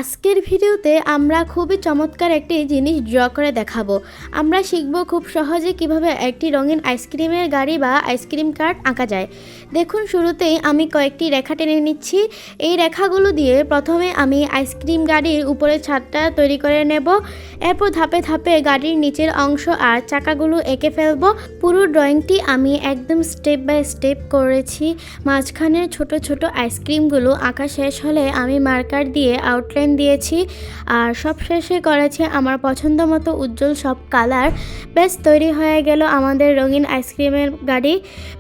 আজকের ভিডিওতে আমরা খুবই চমৎকার একটি জিনিস ড্র করে দেখাবো। আমরা শিখব খুব সহজে কিভাবে একটি রঙিন আইসক্রিমের গাড়ি বা আইসক্রিম কার্ট আঁকা যায়। দেখুন, শুরুতেই আমি কয়েকটি রেখা টেনে নিচ্ছি। এই রেখাগুলো দিয়ে প্রথমে আমি আইসক্রিম গাড়ির উপরে ছাদটা তৈরি করে নেব। এরপর ধাপে ধাপে গাড়ির নিচের অংশ আর চাকাগুলো এঁকে ফেলবো। পুরো ড্রয়িংটি আমি একদম স্টেপ বাই স্টেপ করেছি। মাঝখানের ছোট ছোট আইসক্রিমগুলো আঁকা শেষ হলে আমি মার্কার দিয়ে আউটলাইন দিয়েছি আর সব শেষে করেছি আমার পছন্দ মতো উজ্জ্বল সব কালার। বেশ, তৈরি হয়ে গেল আমাদের রঙিন আইসক্রিমের গাড়ি।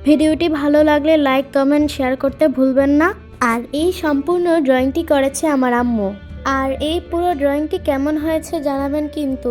ভিডিওটি ভালো লাগলে লাইক, কমেন্ট, শেয়ার করতে ভুলবেন না। আর এই সম্পূর্ণ ড্রয়িংটি করেছে আমার আম্মু। আর এই পুরো ড্রয়িংটি কেমন হয়েছে জানাবেন কিন্তু।